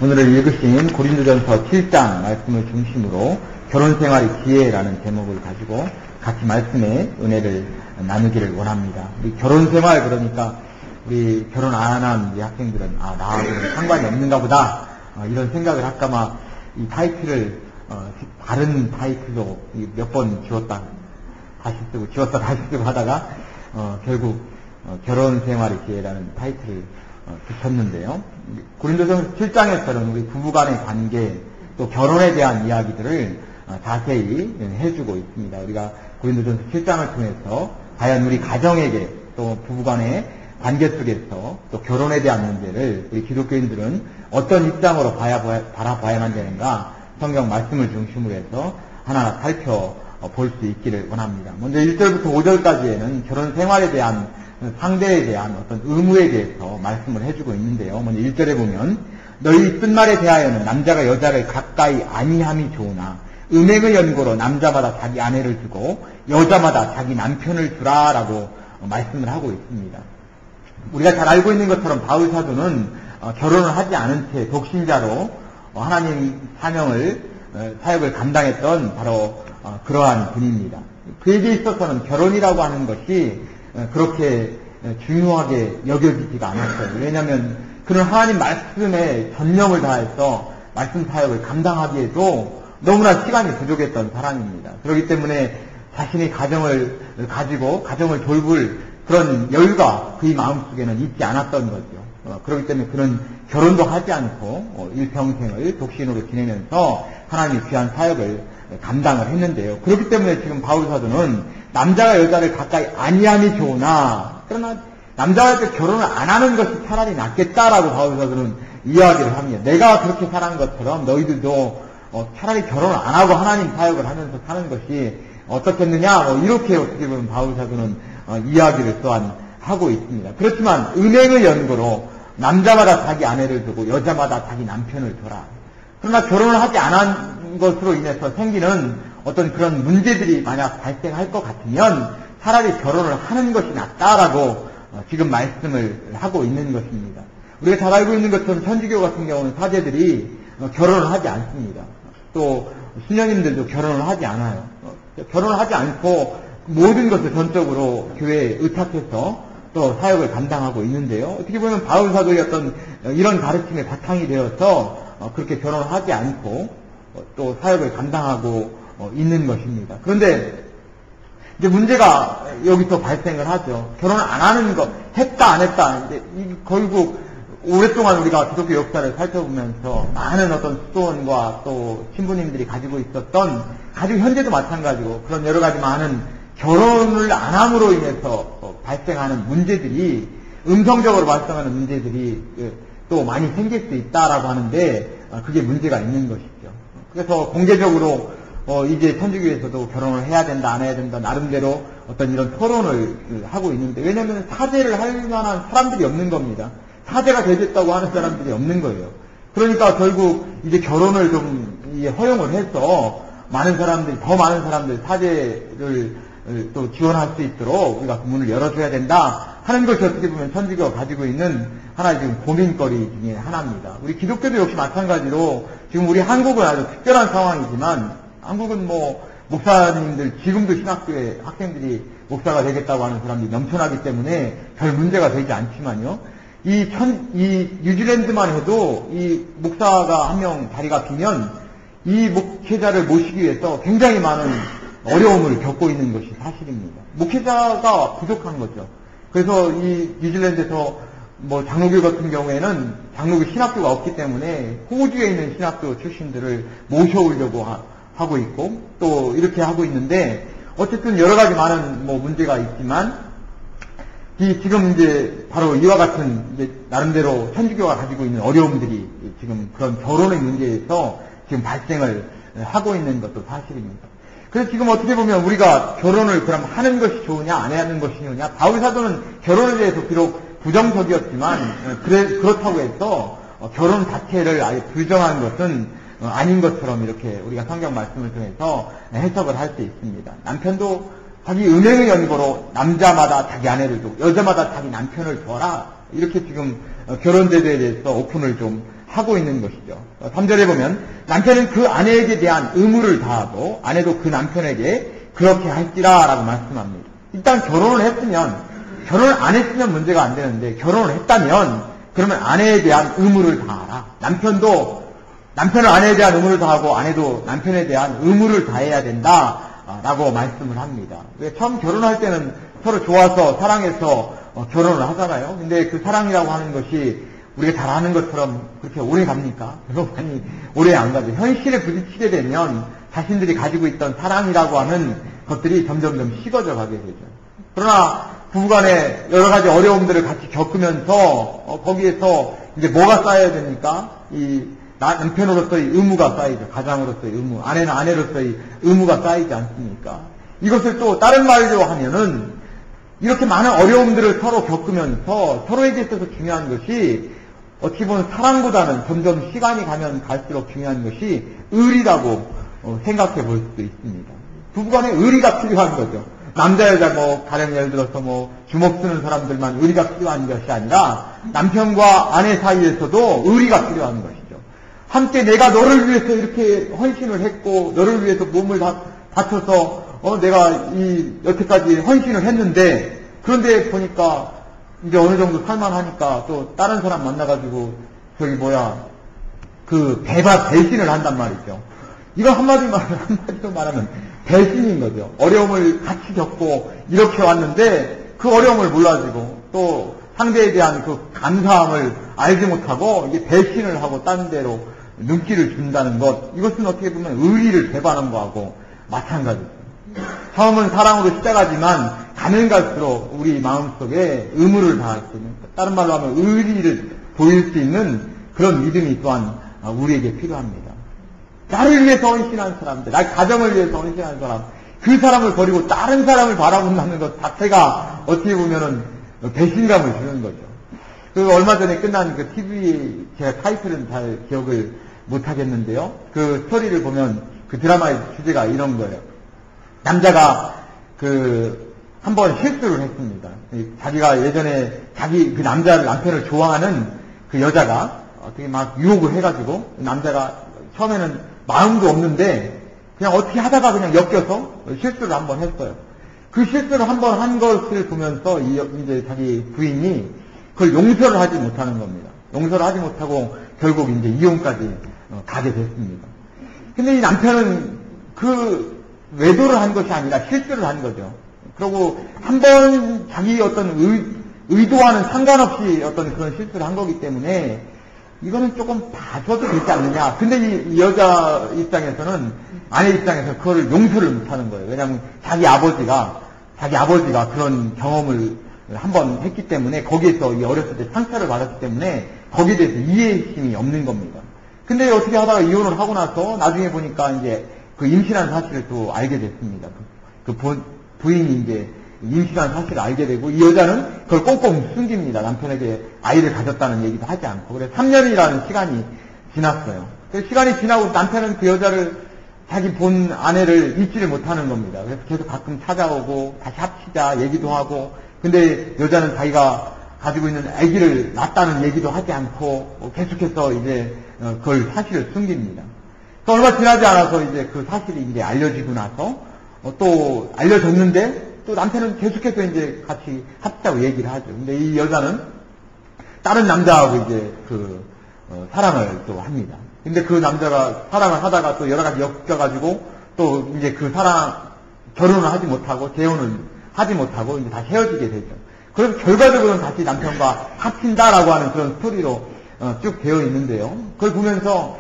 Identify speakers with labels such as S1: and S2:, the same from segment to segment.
S1: 오늘 읽으신 고린도전서 7장 말씀을 중심으로 결혼생활의 지혜라는 제목을 가지고 같이 말씀의 은혜를 나누기를 원합니다. 우리 결혼생활 그러니까 우리 결혼 안 한 학생들은 나하고는 상관이 없는가 보다 이런 생각을 할까봐 이 타이틀을 다른 타이틀로 몇 번 지웠다 다시 쓰고 지웠다 다시 쓰고 하다가 결국 결혼생활의 지혜라는 타이틀을 붙였는데요. 고린도전서 7장에서는 우리 부부간의 관계 또 결혼에 대한 이야기들을 자세히 해주고 있습니다. 우리가 고린도전서 7장을 통해서 과연 우리 가정에게 또 부부간의 관계 속에서 또 결혼에 대한 문제를 우리 기독교인들은 어떤 입장으로 바라봐야만 되는가 성경 말씀을 중심으로 해서 하나하나 살펴볼 수 있기를 원합니다. 먼저 1절부터 5절까지에는 결혼 생활에 대한 상대에 대한 어떤 의무에 대해서 말씀을 해주고 있는데요. 먼저 1절에 보면 너희 쓴말에 대하여는 남자가 여자를 가까이 아니함이 좋으나 음행의 연고로 남자마다 자기 아내를 두고 여자마다 자기 남편을 두라라고 말씀을 하고 있습니다. 우리가 잘 알고 있는 것처럼 바울 사도는 결혼을 하지 않은 채 독신자로 하나님 사역을 감당했던 바로 그러한 분입니다. 그에게 있어서는 결혼이라고 하는 것이 그렇게 중요하게 여겨지지가 않았어요. 왜냐하면 그는 하나님 말씀에 전념을 다해서 말씀 사역을 감당하기에도 너무나 시간이 부족했던 사람입니다. 그렇기 때문에 자신이 가정을 가지고 가정을 돌볼 그런 여유가 그의 마음속에는 있지 않았던 거죠. 그렇기 때문에 그는 결혼도 하지 않고 일평생을 독신으로 지내면서 하나님의 귀한 사역을 감당을 했는데요. 그렇기 때문에 지금 바울 사도는 남자가 여자를 가까이 아니함이 좋으나 그러나 남자와 여자 결혼을 안 하는 것이 차라리 낫겠다라고 바울 사도는 이야기를 합니다. 내가 그렇게 살아는 것처럼 너희들도 차라리 결혼을 안 하고 하나님 사역을 하면서 사는 것이 어떻겠느냐 이렇게 어떻게 보면 바울 사도는 이야기를 또한 하고 있습니다. 그렇지만 음행의 연고로 남자마다 자기 아내를 두고 여자마다 자기 남편을 둬라. 그러나 결혼을 하지 않은 것으로 인해서 생기는 어떤 그런 문제들이 만약 발생할 것 같으면 차라리 결혼을 하는 것이 낫다라고 지금 말씀을 하고 있는 것입니다. 우리가 잘 알고 있는 것처럼 천주교 같은 경우는 사제들이 결혼을 하지 않습니다. 또 수녀님들도 결혼을 하지 않아요. 결혼을 하지 않고 모든 것을 전적으로 교회에 의탁해서 또 사역을 감당하고 있는데요. 어떻게 보면 바울 사도의 어떤 이런 가르침의 바탕이 되어서 그렇게 결혼을 하지 않고 또 사역을 감당하고 있는 것입니다. 그런데 이제 문제가 여기서 발생을 하죠. 결혼을 안 하는 것, 했다 안 했다. 이제 결국 오랫동안 우리가 기독교 역사를 살펴보면서 많은 어떤 수도원과 또 신부님들이 가지고 있었던 현재도 마찬가지고 그런 여러 가지 많은 결혼을 안 함으로 인해서 발생하는 문제들이 음성적으로 발생하는 문제들이 또 많이 생길 수 있다라고 하는데 그게 문제가 있는 것이죠. 그래서 공개적으로 이제 천주교에서도 결혼을 해야 된다 안 해야 된다 나름대로 어떤 이런 토론을 하고 있는데 왜냐하면 사제를 할 만한 사람들이 없는 겁니다. 사제가 되겠다고 하는 사람들이 없는 거예요. 그러니까 결국 이제 결혼을 좀 허용을 해서 더 많은 사람들 사제를 또 지원할 수 있도록 우리가 문을 열어줘야 된다 하는 것이 어떻게 보면 천주교가 가지고 있는 하나의 지금 고민거리 중에 하나입니다. 우리 기독교도 역시 마찬가지로 지금 우리 한국은 아주 특별한 상황이지만 한국은 목사님들 지금도 신학교에 학생들이 목사가 되겠다고 하는 사람들이 넘쳐나기 때문에 별 문제가 되지 않지만요. 이 뉴질랜드만 해도 이 목사가 한 명 자리가 비면 이 목회자를 모시기 위해서 굉장히 많은 어려움을 겪고 있는 것이 사실입니다. 목회자가 부족한 거죠. 그래서 이 뉴질랜드에서 장로교 같은 경우에는 장로교 신학교가 없기 때문에 호주에 있는 신학교 출신들을 모셔오려고 하고 있고 또 이렇게 하고 있는데 어쨌든 여러 가지 많은 문제가 있지만 지금 이제 바로 이와 같은 이제 나름대로 천주교가 가지고 있는 어려움들이 지금 그런 결혼의 문제에서 지금 발생을 하고 있는 것도 사실입니다. 그래서 지금 어떻게 보면 우리가 결혼을 그럼 하는 것이 좋으냐 안 하는 것이 좋으냐 바울 사도는 결혼에 대해서 비록 부정적이었지만 그렇다고 해서 결혼 자체를 아예 부정한 것은 아닌 것처럼 이렇게 우리가 성경 말씀을 통해서 해석을 할 수 있습니다. 남편도 자기 음행의 연고로 남자마다 자기 아내를 두고 여자마다 자기 남편을 둬라 이렇게 지금 결혼 제도에 대해서 오픈을 좀 하고 있는 것이죠. 3절에 보면 남편은 그 아내에게 대한 의무를 다하고 아내도 그 남편에게 그렇게 할지라 라고 말씀합니다. 일단 결혼을 했으면, 결혼을 안 했으면 문제가 안 되는데 결혼을 했다면 그러면 아내에 대한 의무를 다하라. 남편은 아내에 대한 의무를 다하고 아내도 남편에 대한 의무를 다해야 된다 라고 말씀을 합니다. 왜 처음 결혼할 때는 서로 좋아서 사랑해서 결혼을 하잖아요. 근데 그 사랑이라고 하는 것이 우리가 잘 아는 것처럼 그렇게 오래 갑니까? 별로 많이 오래 안 가죠. 현실에 부딪히게 되면 자신들이 가지고 있던 사랑이라고 하는 것들이 점점점 식어져 가게 되죠. 그러나 부부간에 여러 가지 어려움들을 같이 겪으면서 거기에서 이제 뭐가 쌓여야 됩니까? 이 남편으로서의 의무가 쌓이죠. 가장으로서의 의무, 아내는 아내로서의 의무가 쌓이지 않습니까? 이것을 또 다른 말로 하면은 이렇게 많은 어려움들을 서로 겪으면서 서로에게 있어서 중요한 것이 어떻게 보면 사랑보다는 점점 시간이 가면 갈수록 중요한 것이 의리라고 생각해 볼 수도 있습니다. 부부간에 의리가 필요한 거죠. 남자 여자 가령 예를 들어서 주먹 쓰는 사람들만 의리가 필요한 것이 아니라 남편과 아내 사이에서도 의리가 필요한 것이죠. 함께 내가 너를 위해서 이렇게 헌신을 했고 너를 위해서 몸을 바쳐서 내가 여태까지 헌신을 했는데 그런데 보니까 이제 어느 정도 살만하니까 또 다른 사람 만나가지고 배신을 한단 말이죠. 이거 한마디로 말하면 배신인 거죠. 어려움을 같이 겪고 이렇게 왔는데 그 어려움을 몰라주고 또 상대에 대한 그 감사함을 알지 못하고 이게 배신을 하고 딴 데로 눈길을 준다는 것, 이것은 어떻게 보면 의리를 배반한 거하고 마찬가지죠. 처음은 사랑으로 시작하지만 가면 갈수록 우리 마음속에 의무를 다할 수 있는, 다른 말로 하면 의리를 보일 수 있는 그런 믿음이 또한 우리에게 필요합니다. 나를 위해서 헌신한 사람들, 나의 가정을 위해서 헌신한 사람, 그 사람을 버리고 다른 사람을 바라본다는 것 자체가 어떻게 보면은 배신감을 주는 거죠. 얼마 전에 끝난 그 TV, 제가 타이틀은 잘 기억을 못 하겠는데요. 그 스토리를 보면 그 드라마의 주제가 이런 거예요. 남자가 한번 실수를 했습니다. 자기가 예전에 그 남편을 좋아하는 그 여자가 어떻게 막 유혹을 해가지고 남자가 처음에는 마음도 없는데 그냥 어떻게 하다가 그냥 엮여서 실수를 한번 했어요. 그 실수를 한번 한 것을 보면서 이제 자기 부인이 그걸 용서를 하지 못하는 겁니다. 용서를 하지 못하고 결국 이제 이혼까지 가게 됐습니다. 근데 이 남편은 그 외도를 한 것이 아니라 실수를 한 거죠. 그리고 한번 자기 어떤 의도와는 상관없이 어떤 그런 실수를 한 거기 때문에 이거는 조금 봐줘도 되지 않느냐. 근데 이 여자 입장에서는, 아내 입장에서 그거를 용서를 못 하는 거예요. 왜냐하면 자기 아버지가 그런 경험을 한번 했기 때문에 거기에서 어렸을 때 상처를 받았기 때문에 거기에 대해서 이해심이 없는 겁니다. 근데 어떻게 하다가 이혼을 하고 나서 나중에 보니까 이제 그 임신한 사실을 또 알게 됐습니다. 부인이 이제 임신한 사실을 알게 되고 이 여자는 그걸 꽁꽁 숨깁니다. 남편에게 아이를 가졌다는 얘기도 하지 않고. 그래서 3년이라는 시간이 지났어요. 그 시간이 지나고 남편은 그 여자를 자기 본 아내를 잊지를 못하는 겁니다. 그래서 계속 가끔 찾아오고 다시 합치자 얘기도 하고 근데 여자는 자기가 가지고 있는 아기를 낳았다는 얘기도 하지 않고 계속해서 이제 그걸 사실을 숨깁니다. 또 얼마 지나지 않아서 이제 그 사실이 이제 알려지고 나서 또 알려졌는데 또 남편은 계속해서 이제 같이 합자고 얘기를 하죠. 근데 이 여자는 다른 남자하고 이제 사랑을 또 합니다. 근데 그 남자가 사랑을 하다가 또 여러 가지 엮여가지고 또 이제 결혼을 하지 못하고 재혼을 하지 못하고 이제 다시 헤어지게 되죠. 그래서 결과적으로는 다시 남편과 합친다라고 하는 그런 스토리로 쭉 되어 있는데요. 그걸 보면서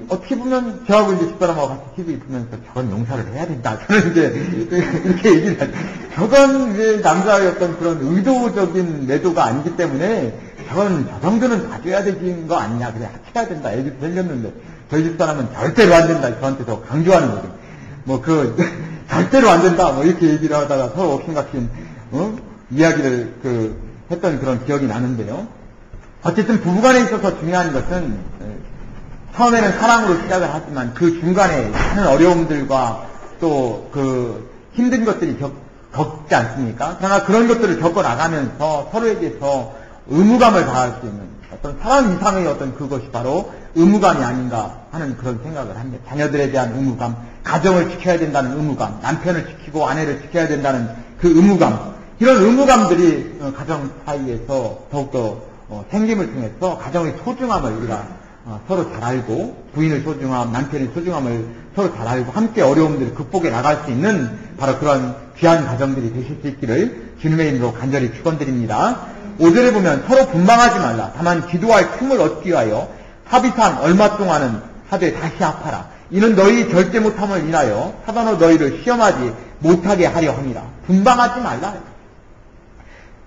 S1: 어떻게 보면 저하고 이제 집사람하고 같이 TV 보면서 저건 용서를 해야 된다. 저는 이제 이렇게 얘기를 하죠. 저건 이제 남자의 어떤 그런 의도적인 매도가 아니기 때문에 저 정도는 봐줘야 되는 거 아니냐. 그래 합쳐야 된다. 애기도 생겼는데 저희 집사람은 절대로 안 된다. 저한테 더 강조하는 거죠. 절대로 안 된다. 이렇게 얘기를 하다가 서로 옥신각신 이야기를 했던 그런 기억이 나는데요. 어쨌든 부부간에 있어서 중요한 것은 처음에는 사랑으로 시작을 하지만 그 중간에 많은 어려움들과 또 힘든 것들이 겪지 않습니까? 그러나 그런 것들을 겪어 나가면서 서로에게서 의무감을 다할 수 있는 어떤 사람 이상의 어떤 그것이 바로 의무감이 아닌가 하는 그런 생각을 합니다. 자녀들에 대한 의무감, 가정을 지켜야 된다는 의무감, 남편을 지키고 아내를 지켜야 된다는 그 의무감, 이런 의무감들이 가정 사이에서 더욱더 생김을 통해서 가정의 소중함을 우리가 서로 잘 알고, 부인의 소중함, 남편의 소중함을 서로 잘 알고 함께 어려움들을 극복해 나갈 수 있는 바로 그런 귀한 가정들이 되실 수 있기를 주님의 이름으로 간절히 축원드립니다. 5절에 보면 서로 분방하지 말라. 다만 기도할 틈을 얻기 위하여 합의상 얼마 동안은 하되 다시 합하라. 이는 너희 절제 못함을 인하여 사단으로 너희를 시험하지 못하게 하려 함이라. 분방하지 말라.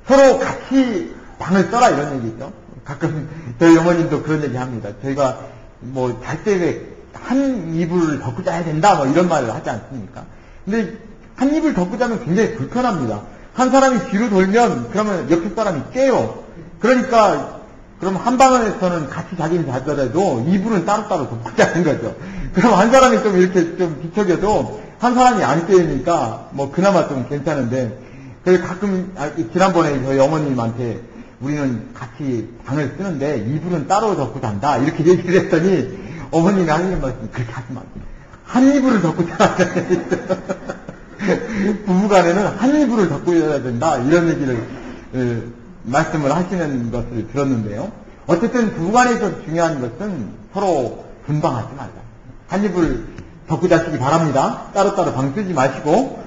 S1: 서로 같이 방을 써라 이런 얘기죠. 가끔 저희 어머님도 그런 얘기 합니다. 저희가 뭐 잘 때 왜 한 이불을 덮고 자야 된다 뭐 이런 말을 하지 않습니까? 근데 한 이불 덮고 자면 굉장히 불편합니다. 한 사람이 뒤로 돌면 그러면 옆에 사람이 깨요. 그러니까 그럼 한 방에서는 같이 자기는 자더라도 이불은 따로따로 덮고 자는 거죠. 그럼 한 사람이 좀 이렇게 좀 뒤척여도 한 사람이 안 깨니까 뭐 그나마 좀 괜찮은데, 그래서 가끔 지난번에 저희 어머님한테 우리는 같이 방을 쓰는데 이불은 따로 덮고 잔다 이렇게 얘기를 했더니 어머님이 하시는 말씀이 그렇게 하지 마. 한 이불을 덮고 자야 된다. 부부간에는 한 이불을 덮고 자야 된다 이런 얘기를 말씀을 하시는 것을 들었는데요. 어쨌든 부부간에서 중요한 것은 서로 분방하지 말라. 한 이불 덮고 자시기 바랍니다. 따로따로 방 쓰지 마시고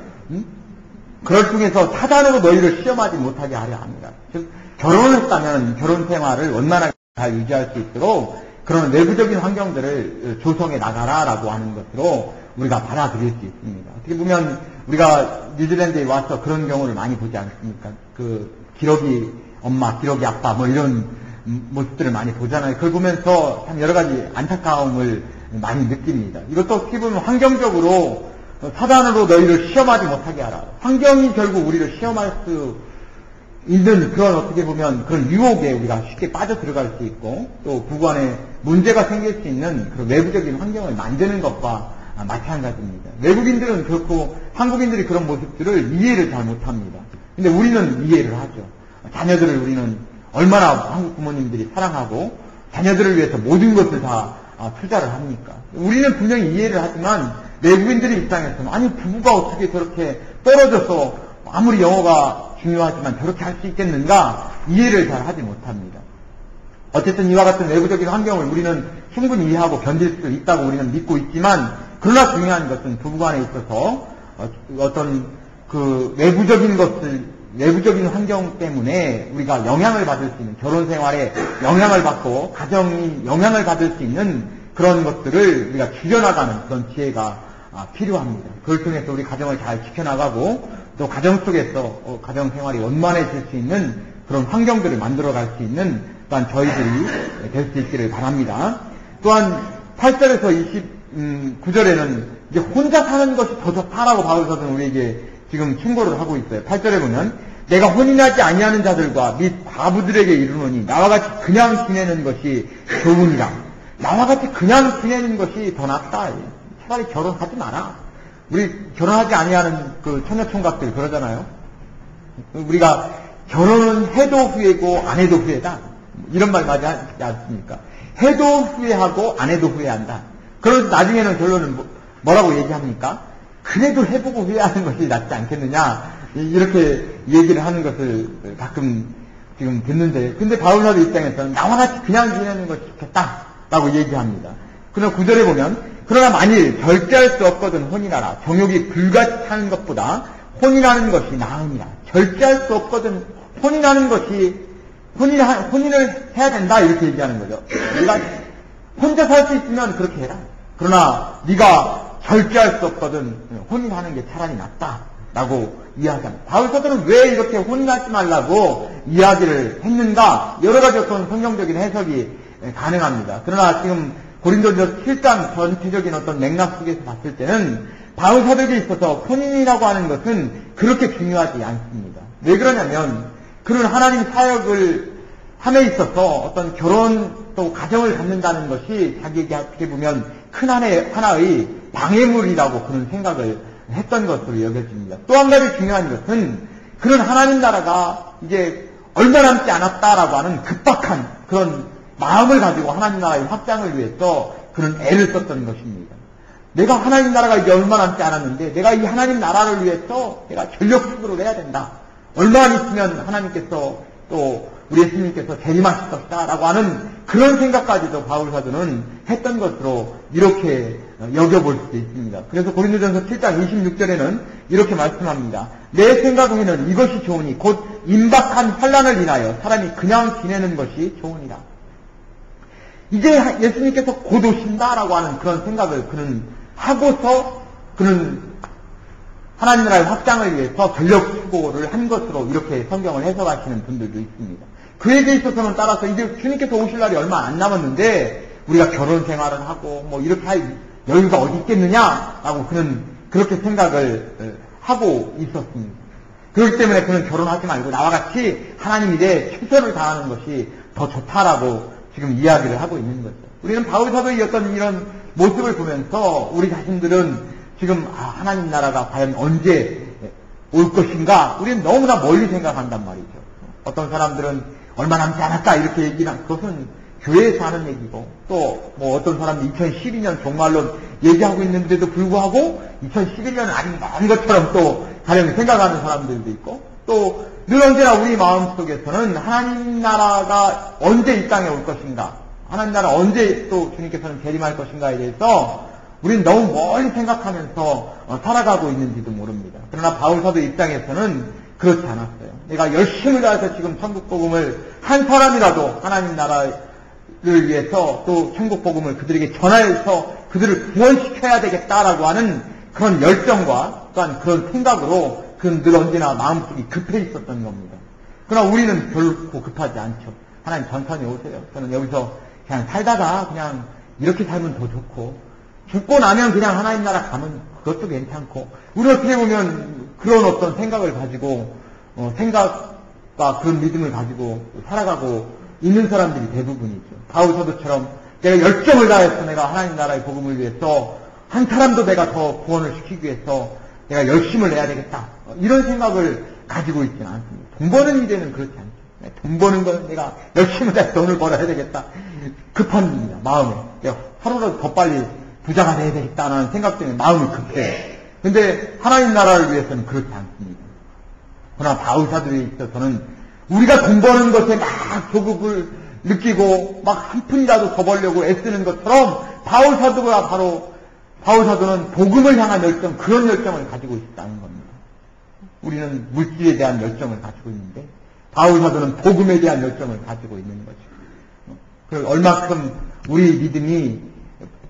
S1: 그럴 중에서 사단으로 너희를 시험하지 못하게 하려 합니다. 즉 결혼을 했다면 결혼 생활을 원만하게 잘 유지할 수 있도록 그런 내부적인 환경들을 조성해 나가라라고 하는 것으로 우리가 받아들일 수 있습니다. 어떻게 보면 우리가 뉴질랜드에 와서 그런 경우를 많이 보지 않습니까? 그 기러기 엄마, 기러기 아빠 뭐 이런 모습들을 많이 보잖아요. 그걸 보면서 참 여러 가지 안타까움을 많이 느낍니다. 이것도 어떻게 보면 환경적으로 사단으로 너희를 시험하지 못하게 하라. 환경이 결국 우리를 시험할 수 있는 그런 어떻게 보면 그런 유혹에 우리가 쉽게 빠져 들어갈 수 있고, 또 부부간에 문제가 생길 수 있는 그런 외부적인 환경을 만드는 것과 마찬가지입니다. 외국인들은 그렇고 한국인들이 그런 모습들을 이해를 잘 못합니다. 근데 우리는 이해를 하죠. 자녀들을 우리는 얼마나 한국 부모님들이 사랑하고 자녀들을 위해서 모든 것을 다 투자를 합니까? 우리는 분명히 이해를 하지만 외국인들의 입장에서는 아니 부부가 어떻게 저렇게 떨어져서 아무리 영어가 중요하지만 저렇게 할 수 있겠는가 이해를 잘 하지 못합니다. 어쨌든 이와 같은 외부적인 환경을 우리는 충분히 이해하고 견딜 수 있다고 우리는 믿고 있지만, 그러나 중요한 것은 부부간에 있어서 어떤 그 외부적인 환경 때문에 우리가 영향을 받을 수 있는, 결혼 생활에 영향을 받고 가정이 영향을 받을 수 있는 그런 것들을 우리가 줄여나가는 그런 지혜가 필요합니다. 그걸 통해서 우리 가정을 잘 지켜나가고 또 가정 속에서 가정 생활이 원만해질 수 있는 그런 환경들을 만들어갈 수 있는 또한 저희들이 될 수 있기를 바랍니다. 또한 8절에서 29절에는 이제 혼자 사는 것이 더 좋다라고 바울 사도는 우리에게 지금 충고를 하고 있어요. 8절에 보면 내가 혼인하지 아니하는 자들과 및 과부들에게 이르노니 나와 같이 그냥 지내는 것이 좋으니라. 나와 같이 그냥 지내는 것이 더 낫다. 차라리 결혼하지 마라. 우리 결혼하지 아니하는 그 처녀총각들 그러잖아요. 우리가 결혼은 해도 후회고 안 해도 후회다. 이런 말 많이 하지 않습니까? 해도 후회하고 안 해도 후회한다. 그래서 나중에는 결론은 뭐라고 얘기합니까? 그래도 해보고 후회하는 것이 낫지 않겠느냐. 이렇게 얘기를 하는 것을 가끔 지금 듣는데, 근데 바울사도 입장에서는 나와 같이 그냥 지내는 것이 좋겠다라고 얘기합니다. 그러나 9절에 보면 그러나 만일 절제할 수 없거든 혼인하라. 정욕이 불같이 타는 것보다 혼인하는 것이 나으니라. 절제할 수 없거든 혼인하는 것이 혼인을 해야 된다 이렇게 얘기하는 거죠. 네가 혼자 살 수 있으면 그렇게 해라. 그러나 네가 절제할 수 없거든 혼인하는 게 차라리 낫다라고 이야기합니다. 바울 사도는 왜 이렇게 혼인하지 말라고 이야기를 했는가? 여러 가지 어떤 성경적인 해석이 가능합니다. 그러나 지금 고린도전서 7장 전체적인 어떤 맥락 속에서 봤을 때는 바울 사도에게 있어서 혼인이라고 하는 것은 그렇게 중요하지 않습니다. 왜 그러냐면 그런 하나님 사역을 함에 있어서 어떤 결혼 또 가정을 갖는다는 것이 자기에게 어떻게 보면 큰 하나의 방해물이라고 그런 생각을 했던 것으로 여겨집니다. 또 한 가지 중요한 것은 그런 하나님 나라가 이제 얼마 남지 않았다라고 하는 급박한 그런 마음을 가지고 하나님 나라의 확장을 위해서 그런 애를 썼던 것입니다. 내가 하나님 나라가 이제 얼마 남지 않았는데 내가 이 하나님 나라를 위해서 내가 전력 투구를 해야 된다. 얼마 있으면 하나님께서 또 우리 예수님께서 재림하실 것이다 라고 하는 그런 생각까지도 바울 사도는 했던 것으로 이렇게 여겨볼 수도 있습니다. 그래서 고린도전서 7장 26절에는 이렇게 말씀합니다. 내 생각에는 이것이 좋으니 곧 임박한 환난을 인하여 사람이 그냥 지내는 것이 좋으니라. 이제 예수님께서 곧 오신다라고 하는 그런 생각을 그는 하고서 그는 하나님 나라의 확장을 위해서 전력 투구를 한 것으로 이렇게 성경을 해석하시는 분들도 있습니다. 그에게 있어서는 따라서 이제 주님께서 오실 날이 얼마 안 남았는데 우리가 결혼 생활을 하고 뭐 이렇게 할 여유가 어디 있겠느냐라고 그는 그렇게 생각을 하고 있었습니다. 그렇기 때문에 그는 결혼하지 말고 나와 같이 하나님 일에 최선을 다하는 것이 더 좋다라고 지금 이야기를 하고 있는 거죠. 우리는 바울 사도의 어떤 이런 모습을 보면서 우리 자신들은 지금 하나님 나라가 과연 언제 올 것인가 우리는 너무나 멀리 생각한단 말이죠. 어떤 사람들은 얼마 남지 않았다 이렇게 얘기는 그것은 교회에서 하는 얘기고 또 뭐 어떤 사람들 2012년 종말론 얘기하고 있는데도 불구하고 2011년은 아닌 먼 것처럼 또 다른 생각하는 사람들도 있고 또 늘 언제나 우리 마음속에서는 하나님 나라가 언제 이 땅에 올 것인가 하나님 나라 언제 또 주님께서는 재림할 것인가에 대해서 우리는 너무 멀리 생각하면서 살아가고 있는지도 모릅니다. 그러나 바울 사도 입장에서는 그렇지 않았어요. 내가 열심을 다해서 지금 천국 복음을 한 사람이라도 하나님 나라를 위해서 또 천국 복음을 그들에게 전하여서 그들을 구원시켜야 되겠다라고 하는 그런 열정과 또한 그런 생각으로 그는 늘 언제나 마음속이 급해 있었던 겁니다. 그러나 우리는 결코 급하지 않죠. 하나님 천천히 오세요. 저는 여기서 그냥 살다가 그냥 이렇게 살면 더 좋고 죽고 나면 그냥 하나님 나라 가면 그것도 괜찮고 우리 어떻게 보면 그런 어떤 생각을 가지고 생각과 그런 믿음을 가지고 살아가고 있는 사람들이 대부분이죠. 바울 사도처럼 내가 열정을 다해서 내가 하나님 나라의 복음을 위해서 한 사람도 내가 더 구원을 시키기 위해서 내가 열심을 내야 되겠다 이런 생각을 가지고 있지는 않습니다. 돈 버는 일에는 그렇지 않죠. 돈 버는 건 내가 열심히 해서 돈을 벌어야 되겠다 급한 일입니다. 마음에 내가 하루라도 더 빨리 부자가 돼야 되겠다는 생각 때문에 마음이 급해요. 근데 하나님 나라를 위해서는 그렇지 않습니다. 그러나 바울 사도에 있어서는 우리가 돈 버는 것에 막 조급을 느끼고 막 한 푼이라도 더 벌려고 애쓰는 것처럼 바울 사도는 복음을 향한 열정, 그런 열정을 가지고 있다는 겁니다. 우리는 물질에 대한 열정을 가지고 있는데 바울 사도는 복음에 대한 열정을 가지고 있는 거죠. 얼마큼 우리 믿음이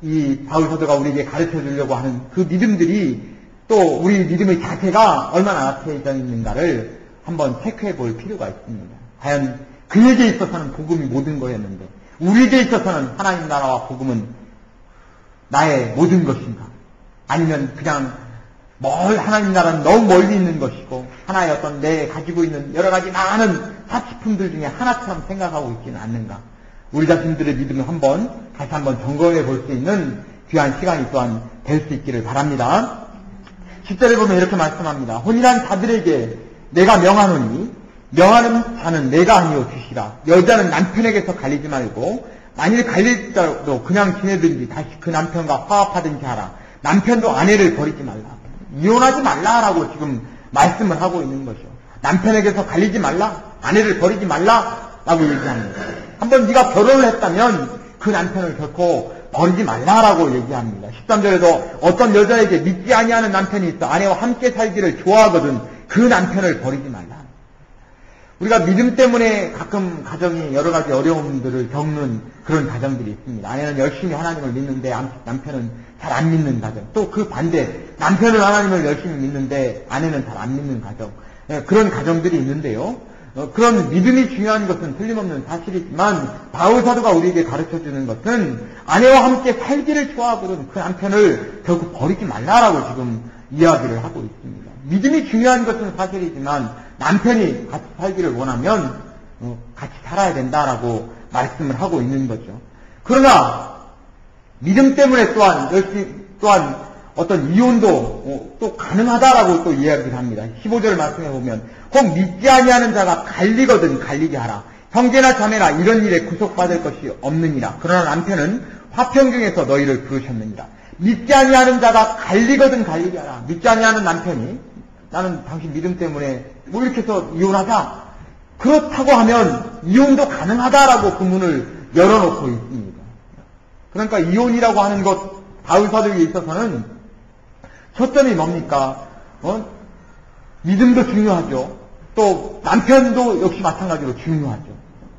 S1: 이 바울 사도가 우리에게 가르쳐 주려고 하는 그 믿음들이 또 우리 믿음의 자세가 얼마나 나태해져 있는가를 한번 체크해 볼 필요가 있습니다. 과연 그에게 있어서는 복음이 모든 거였는데 우리에게 있어서는 하나님 나라와 복음은 나의 모든 것인가? 아니면 그냥 하나님 나라는 너무 멀리 있는 것이고 하나의 어떤 내 가지고 있는 여러 가지 많은 사치품들 중에 하나처럼 생각하고 있지는 않는가? 우리 자신들의 믿음을 다시 한번 점검해 볼 수 있는 귀한 시간이 또한 될 수 있기를 바랍니다. 10절에 보면 이렇게 말씀합니다. 혼인한 자들에게 내가 명하노니 명하는 자는 내가 아니요 주시라. 여자는 남편에게서 갈리지 말고 만일 갈릴지라도 그냥 지내든지 다시 그 남편과 화합하든지 하라. 남편도 아내를 버리지 말라. 이혼하지 말라라고 지금 말씀을 하고 있는 거죠. 남편에게서 갈리지 말라. 아내를 버리지 말라라고 얘기합니다. 한번 네가 결혼을 했다면 그 남편을 결코 버리지 말라라고 얘기합니다. 13절에도 어떤 여자에게 믿지 아니하는 남편이 있어 아내와 함께 살기를 좋아하거든 그 남편을 버리지 말라. 우리가 믿음 때문에 가끔 가정이 여러 가지 어려움들을 겪는 그런 가정들이 있습니다. 아내는 열심히 하나님을 믿는데 남편은 잘 안 믿는 가정. 또 그 반대, 남편은 하나님을 열심히 믿는데 아내는 잘 안 믿는 가정. 그런 가정들이 있는데요. 그런 믿음이 중요한 것은 틀림없는 사실이지만 바울 사도가 우리에게 가르쳐주는 것은 아내와 함께 살기를 좋아하거든 그 남편을 결국 버리지 말라라고 지금 이야기를 하고 있습니다. 믿음이 중요한 것은 사실이지만 남편이 같이 살기를 원하면 같이 살아야 된다라고 말씀을 하고 있는 거죠. 그러나 믿음 때문에 또한 어떤 이혼도 또 가능하다라고 또 이야기를 합니다. 15절 말씀해 보면 혹 믿지 아니하는 자가 갈리거든 갈리게 하라. 형제나 자매나 이런 일에 구속받을 것이 없느니라. 그러나 남편은 화평중에서 너희를 부르셨느니라. 믿지 아니하는 자가 갈리거든 갈리게 하라. 믿지 아니하는 남편이 나는 당신 믿음 때문에 뭐 이렇게 해서 이혼하자. 그렇다고 하면 이혼도 가능하다라고 그 문을 열어놓고 있습니다. 그러니까 이혼이라고 하는 것 바울 사도에 있어서는 초점이 뭡니까? 믿음도 중요하죠. 또 남편도 역시 마찬가지로 중요하죠.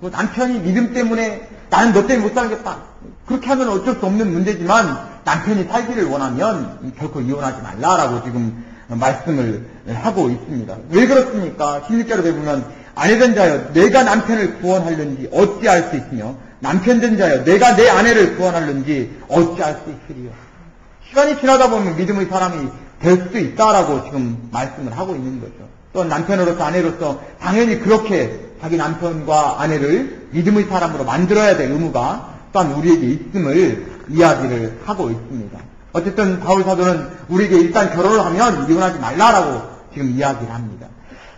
S1: 남편이 믿음 때문에 나는 너 때문에 못 살겠다. 그렇게 하면 어쩔 수 없는 문제지만 남편이 살기를 원하면 결코 이혼하지 말라라고 지금 말씀을 하고 있습니다. 왜 그렇습니까? 16절에 보면 아내된 자여 내가 남편을 구원하려는지 어찌할 수 있으며 남편된 자여 내가 내 아내를 구원하려는지 어찌할 수 있으리요. 시간이 지나다 보면 믿음의 사람이 될 수도 있다라고 지금 말씀을 하고 있는 거죠. 또 남편으로서 아내로서 당연히 그렇게 자기 남편과 아내를 믿음의 사람으로 만들어야 될 의무가 또한 우리에게 있음을 이야기를 하고 있습니다. 어쨌든 바울 사도는 우리에게 일단 결혼을 하면 이혼하지 말라라고 지금 이야기를 합니다.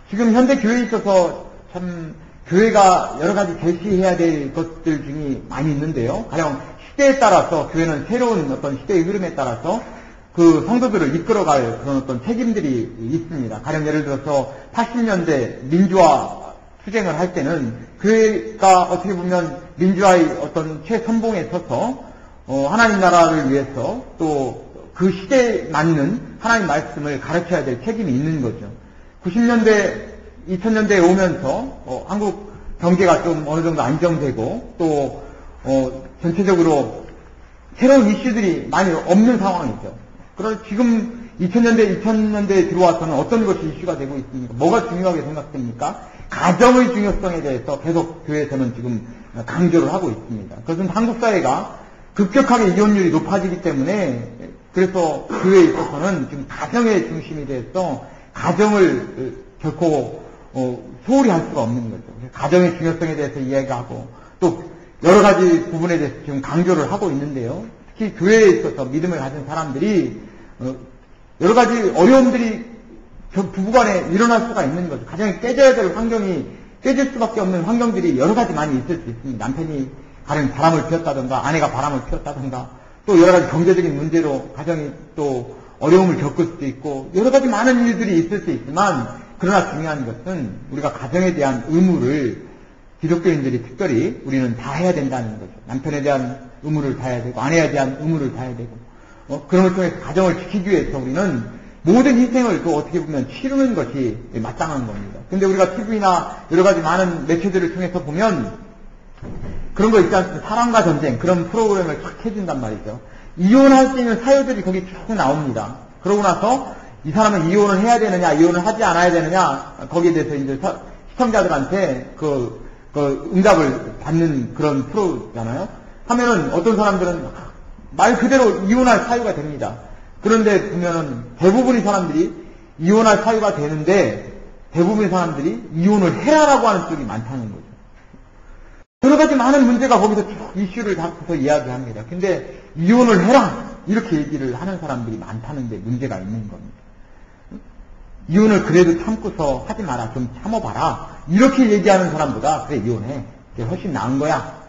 S1: 지금 현대 교회에 있어서 참 교회가 여러 가지 제시해야 될 것들 중에 많이 있는데요. 가령 시대에 따라서 교회는 새로운 어떤 시대의 흐름에 따라서 그 성도들을 이끌어갈 그런 어떤 책임들이 있습니다. 가령 예를 들어서 80년대 민주화 투쟁을 할 때는 교회가 어떻게 보면 민주화의 어떤 최선봉에 서서 하나님 나라를 위해서 또 그 시대에 맞는 하나님 말씀을 가르쳐야 될 책임이 있는 거죠. 90년대, 2000년대에 오면서 한국 경제가 좀 어느 정도 안정되고 또 전체적으로 새로운 이슈들이 많이 없는 상황이죠. 그러나 지금 2000년대에 들어와서는 어떤 것이 이슈가 되고 있습니까? 뭐가 중요하게 생각됩니까? 가정의 중요성에 대해서 계속 교회에서는 지금 강조를 하고 있습니다. 그것은 한국 사회가 급격하게 이혼율이 높아지기 때문에 그래서 교회에 있어서는 지금 가정의 중심이 돼서 가정을 결코 소홀히 할 수가 없는 거죠. 가정의 중요성에 대해서 이야기하고 또 여러 가지 부분에 대해서 지금 강조를 하고 있는데요. 특히 교회에 있어서 믿음을 가진 사람들이 여러 가지 어려움들이 부부간에 일어날 수가 있는 거죠. 가정이 깨져야 될 환경이 깨질 수밖에 없는 환경들이 여러 가지 많이 있을 수 있습니다. 남편이 가령 바람을 피웠다든가 아내가 바람을 피웠다든가 또 여러 가지 경제적인 문제로 가정이 또 어려움을 겪을 수도 있고 여러 가지 많은 일들이 있을 수 있지만 그러나 중요한 것은 우리가 가정에 대한 의무를 기독교인들이 특별히 우리는 다 해야 된다는 거죠. 남편에 대한 의무를 다해야 되고 아내에 대한 의무를 다해야 되고 그런 걸 통해서 가정을 지키기 위해서 우리는 모든 희생을 또 어떻게 보면 치르는 것이 마땅한 겁니다. 근데 우리가 TV나 여러 가지 많은 매체들을 통해서 보면 그런 거 있지 않습니까? 사랑과 전쟁 그런 프로그램을 쫙 해준단 말이죠. 이혼할 수 있는 사유들이 거기 쭉 나옵니다. 그러고 나서 이 사람은 이혼을 해야 되느냐 이혼을 하지 않아야 되느냐 거기에 대해서 이제 시청자들한테 그 응답을 받는 그런 프로잖아요. 하면은 어떤 사람들은 말 그대로 이혼할 사유가 됩니다. 그런데 보면은 대부분의 사람들이 이혼할 사유가 되는데 대부분의 사람들이 이혼을 해라라고 하는 쪽이 많다는 거죠. 여러 가지 많은 문제가 거기서 쭉 이슈를 잡고서 이야기합니다. 근데 이혼을 해라 이렇게 얘기를 하는 사람들이 많다는데 문제가 있는 겁니다. 이혼을 그래도 참고서 하지 마라 좀 참아봐라 이렇게 얘기하는 사람보다 그래 이혼해 그게 훨씬 나은 거야.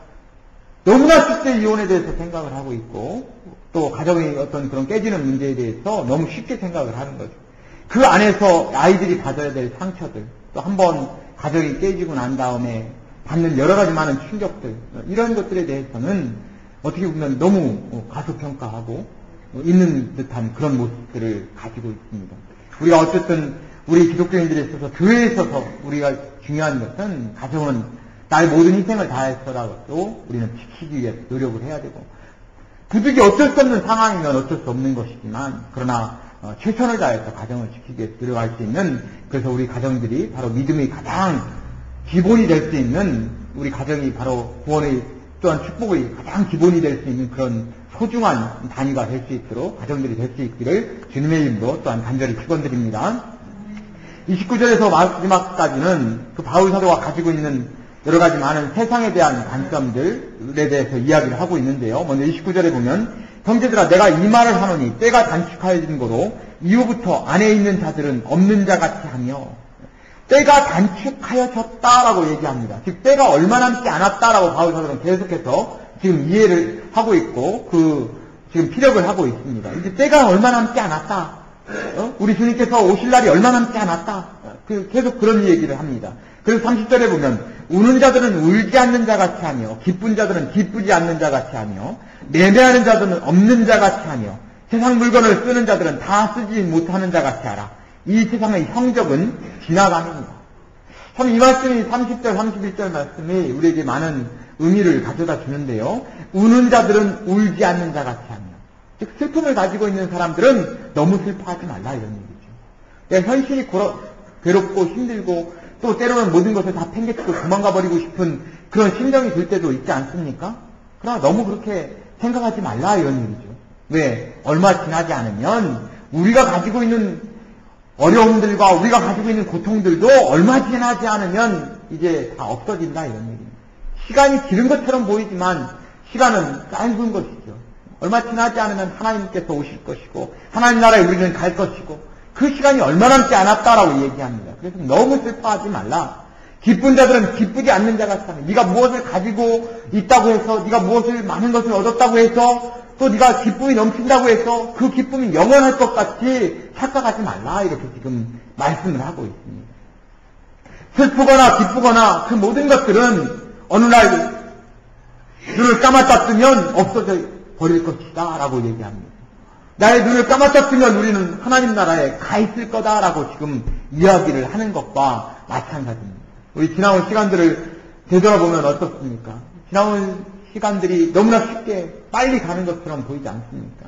S1: 너무나 쉽게 이혼에 대해서 생각을 하고 있고 또 가정의 어떤 그런 깨지는 문제에 대해서 너무 쉽게 생각을 하는 거죠. 그 안에서 아이들이 받아야 될 상처들 또 한번 가정이 깨지고 난 다음에 받는 여러 가지 많은 충격들 이런 것들에 대해서는 어떻게 보면 너무 과소평가하고 있는 듯한 그런 모습들을 가지고 있습니다. 우리가 어쨌든 우리 기독교인들에 있어서 교회에 있어서 우리가 중요한 것은 가정은 나의 모든 희생을 다해서라도 우리는 지키기 위해 노력을 해야 되고 부득이 어쩔 수 없는 상황이면 어쩔 수 없는 것이지만 그러나 최선을 다해서 가정을 지키기 위해 노력할 수 있는 그래서 우리 가정들이 바로 믿음의 가장 기본이 될 수 있는 우리 가정이 바로 구원의 또한 축복의 가장 기본이 될 수 있는 그런 소중한 단위가 될 수 있도록 가정들이 될 수 있기를 주님의 이름으로 또한 간절히 축원드립니다. 29절에서 마지막까지는 그 바울 사도가 가지고 있는 여러 가지 많은 세상에 대한 관점들에 대해서 이야기를 하고 있는데요. 먼저 29절에 보면 형제들아 내가 이 말을 하노니 때가 단축하여진 거로 이후부터 안에 있는 자들은 없는 자 같이 하며, 때가 단축하여졌다라고 얘기합니다. 즉 때가 얼마 남지 않았다라고 바울 사도는 계속해서 지금 이해를 하고 있고 지금 피력을 하고 있습니다. 이제 때가 얼마 남지 않았다. 우리 주님께서 오실 날이 얼마 남지 않았다. 계속 그런 얘기를 합니다. 그래서 30절에 보면 우는 자들은 울지 않는 자 같이 하며 기쁜 자들은 기쁘지 않는 자 같이 하며 매매하는 자들은 없는 자 같이 하며 세상 물건을 쓰는 자들은 다 쓰지 못하는 자 같이 하라. 이 세상의 형적은 지나감입니다. 참 이 말씀이 30절, 31절 말씀이 우리에게 많은 의미를 가져다 주는데요. 우는 자들은 울지 않는 자 같이 하며, 즉 슬픔을 가지고 있는 사람들은 너무 슬퍼하지 말라 이런 얘기죠. 현실이 괴롭고 힘들고 또 때로는 모든 것을 다 팽개치고 도망가 버리고 싶은 그런 심정이 들 때도 있지 않습니까? 그러나 너무 그렇게 생각하지 말라 이런 얘기죠. 왜? 얼마 지나지 않으면 우리가 가지고 있는 어려움들과 우리가 가지고 있는 고통들도 얼마 지나지 않으면 이제 다 없어진다 이런 얘기입니다. 시간이 길은 것처럼 보이지만 시간은 짧은 것이죠. 얼마 지나지 않으면 하나님께서 오실 것이고 하나님 나라에 우리는 갈 것이고 그 시간이 얼마 남지 않았다라고 얘기합니다. 그래서 너무 슬퍼하지 말라. 기쁜 자들은 기쁘지 않는 자 같이 하며, 네가 무엇을 가지고 있다고 해서, 네가 무엇을 많은 것을 얻었다고 해서, 또 네가 기쁨이 넘친다고 해서 그 기쁨이 영원할 것 같이 착각하지 말라 이렇게 지금 말씀을 하고 있습니다. 슬프거나 기쁘거나 그 모든 것들은 어느 날 눈을 감았다 뜨면 없어져 버릴 것이다 라고 얘기합니다. 나의 눈을 감았다 뜨면 우리는 하나님 나라에 가 있을 거다라고 지금 이야기를 하는 것과 마찬가지입니다. 우리 지나온 시간들을 되돌아보면 어떻습니까? 지나온 시간들이 너무나 쉽게 빨리 가는 것처럼 보이지 않습니까?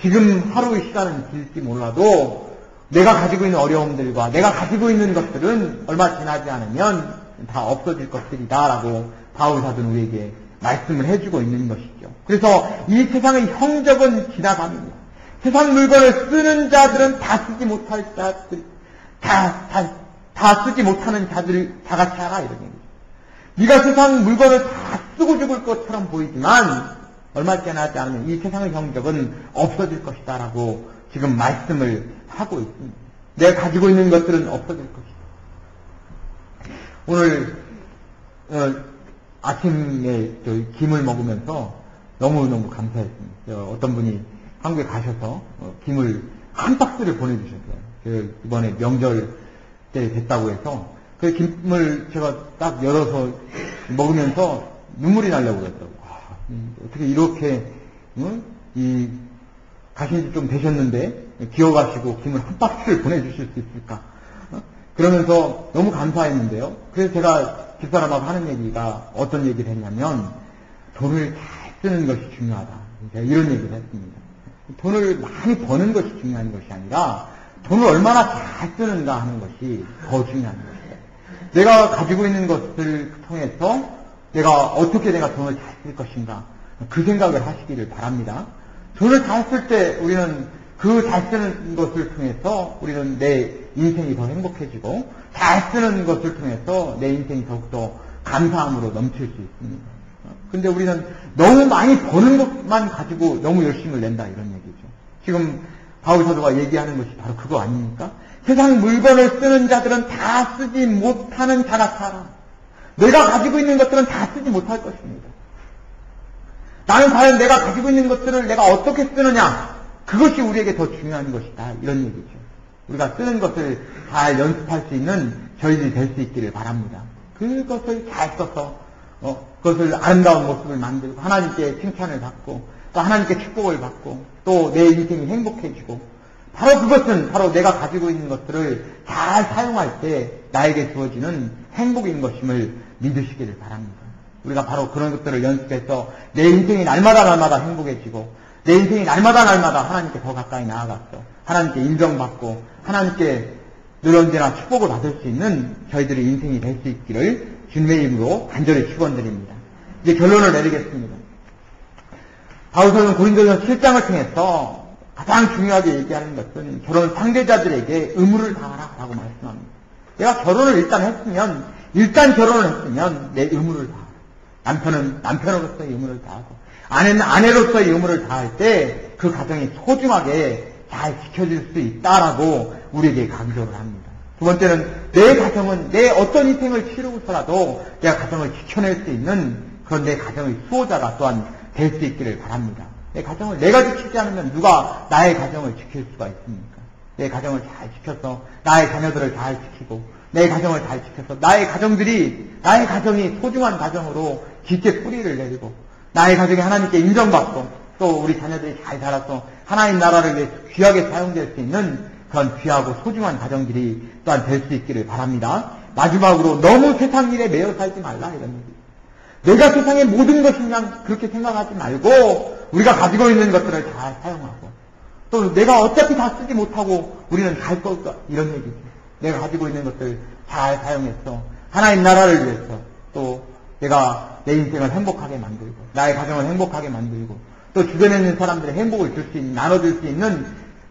S1: 지금 하루의 시간은 길지 몰라도 내가 가지고 있는 어려움들과 내가 가지고 있는 것들은 얼마 지나지 않으면 다 없어질 것들이다 라고 바울 사도는 우리에게 말씀을 해주고 있는 것이죠. 그래서 이 세상의 형적은 지나갑니다. 세상 물건을 쓰는 자들은 다 쓰지 못할 자들, 다 쓰지 못하는 자들, 다같이 하라, 이런 얘기죠. 네가 세상 물건을 다 쓰고 죽을 것처럼 보이지만, 얼마 지나지 않으면 이 세상의 형적은 없어질 것이다, 라고 지금 말씀을 하고 있습니다. 내가 가지고 있는 것들은 없어질 것이다. 오늘, 아침에 김을 먹으면서 너무너무 감사했습니다. 어떤 분이 한국에 가셔서 김을 한 박스를 보내주셨어요. 이번에 명절 때 됐다고 해서 그 김을 제가 딱 열어서 먹으면서 눈물이 나려고 그랬다고. 어떻게 이렇게 가신 지 좀 되셨는데 기어가시고 김을 한 박스를 보내주실 수 있을까? 그러면서 너무 감사했는데요. 그래서 제가 집사람하고 하는 얘기가 어떤 얘기를 했냐면 돈을 잘 쓰는 것이 중요하다. 제가 이런 얘기를 했습니다. 돈을 많이 버는 것이 중요한 것이 아니라 돈을 얼마나 잘 쓰는가 하는 것이 더 중요한 것이다. 내가 가지고 있는 것을 통해서 어떻게 내가 돈을 잘 쓸 것인가 그 생각을 하시기를 바랍니다. 돈을 잘 쓸 때 우리는 그 잘 쓰는 것을 통해서 우리는 내 인생이 더 행복해지고 잘 쓰는 것을 통해서 내 인생이 더욱더 감사함으로 넘칠 수 있습니다. 근데 우리는 너무 많이 버는 것만 가지고 너무 열심을 낸다 이런 얘기죠. 지금 바울 사도가 얘기하는 것이 바로 그거 아닙니까? 세상 물건을 쓰는 자들은 다 쓰지 못하는 자 같아라. 내가 가지고 있는 것들은 다 쓰지 못할 것입니다. 나는 과연 내가 가지고 있는 것들을 내가 어떻게 쓰느냐, 그것이 우리에게 더 중요한 것이다 이런 얘기죠. 우리가 쓰는 것을 잘 연습할 수 있는 저희들이 될 수 있기를 바랍니다. 그것을 잘 써서 그것을 아름다운 모습을 만들고 하나님께 칭찬을 받고 또 하나님께 축복을 받고 또 내 인생이 행복해지고, 바로 그것은 바로 내가 가지고 있는 것들을 잘 사용할 때 나에게 주어지는 행복인 것임을 믿으시기를 바랍니다. 우리가 바로 그런 것들을 연습해서 내 인생이 날마다 행복해지고 내 인생이 날마다 하나님께 더 가까이 나아갔어, 하나님께 인정받고 하나님께 늘 언제나 축복을 받을 수 있는 저희들의 인생이 될 수 있기를 주님의 이름으로 간절히 축원드립니다. 이제 결론을 내리겠습니다. 바울 사도는 고린도전서 7장을 통해서 가장 중요하게 얘기하는 것은 결혼 상대자들에게 의무를 다하라 라고 말씀합니다. 내가 결혼을 일단 결혼을 했으면 내 의무를 다하라. 남편은 남편으로서의 의무를 다하고 아내는 아내로서의 의무를 다할 때 그 가정이 소중하게 잘 지켜질 수 있다라고 우리에게 강조를 합니다. 두 번째는 내 가정은 내 어떤 인생을 치르고서라도 내가 가정을 지켜낼 수 있는 그런 내 가정의 수호자가 또한 될 수 있기를 바랍니다. 내 가정을 내가 지키지 않으면 누가 나의 가정을 지킬 수가 있습니까? 내 가정을 잘 지켜서 나의 자녀들을 잘 지키고 내 가정을 잘 지켜서 나의 가정이 소중한 가정으로 깊게 뿌리를 내리고 나의 가정이 하나님께 인정받고 또 우리 자녀들이 잘 자라서 하나님 나라를 위해 귀하게 사용될 수 있는 그런 귀하고 소중한 가정들이 또한 될 수 있기를 바랍니다. 마지막으로 너무 세상 일에 매여 살지 말라 이런 얘기. 내가 세상의 모든 것이냐 그렇게 생각하지 말고 우리가 가지고 있는 것들을 잘 사용하고 또 내가 어차피 다 쓰지 못하고 우리는 잘 썼다 이런 얘기죠. 내가 가지고 있는 것들 잘 사용해서 하나님 나라를 위해서 또 내가 내 인생을 행복하게 만들고 나의 가정을 행복하게 만들고 또 주변에 있는 사람들의 행복을 줄 수 있는 나눠줄 수 있는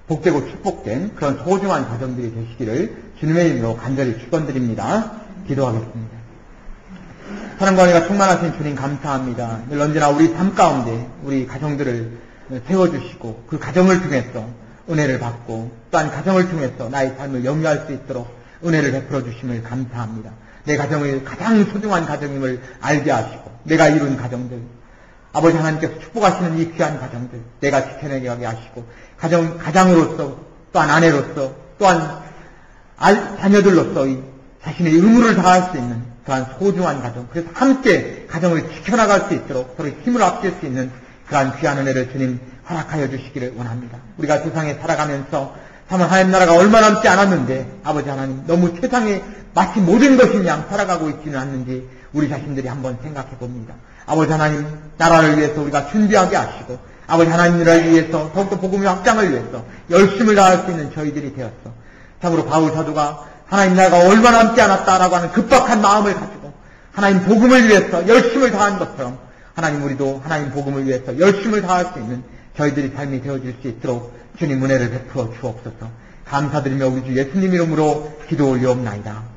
S1: 복되고 축복된 그런 소중한 가정들이 되시기를 주님의 이름으로 간절히 축원드립니다. 기도하겠습니다. 사랑과 은혜가 충만하신 주님 감사합니다. 늘 언제나 우리 삶 가운데 우리 가정들을 세워주시고 그 가정을 통해서 은혜를 받고 또한 가정을 통해서 나의 삶을 영위할 수 있도록 은혜를 베풀어 주심을 감사합니다. 내 가정을 가장 소중한 가정임을 알게 하시고 내가 이룬 가정들 아버지 하나님께서 축복하시는 이 귀한 가정들 내가 지켜내게 하게 하시고 가장으로서 또한 아내로서 또한 자녀들로서 이 자신의 의무를 다할 수 있는 그러한 소중한 가정 그래서 함께 가정을 지켜나갈 수 있도록 서로 힘을 합칠 수 있는 그러한 귀한 은혜를 주님 허락하여 주시기를 원합니다. 우리가 세상에 살아가면서 참 하나님 나라가 얼마 남지 않았는데 아버지 하나님 너무 세상에 마치 모든 것인 양 살아가고 있지는 않는지 우리 자신들이 한번 생각해 봅니다. 아버지 하나님 나라를 위해서 우리가 준비하게 하시고 아버지 하나님을 위해서 더욱더 복음의 확장을 위해서 열심을 다할 수 있는 저희들이 되었어. 참으로 바울 사도가 하나님 나라가 얼마 남지 않았다라고 하는 급박한 마음을 가지고 하나님 복음을 위해서 열심을 다한 것처럼 하나님 우리도 하나님 복음을 위해서 열심을 다할 수 있는 저희들이 삶이 되어질 수 있도록 주님 은혜를 베풀어 주옵소서. 감사드리며 우리 주 예수님 이름으로 기도 올리옵나이다.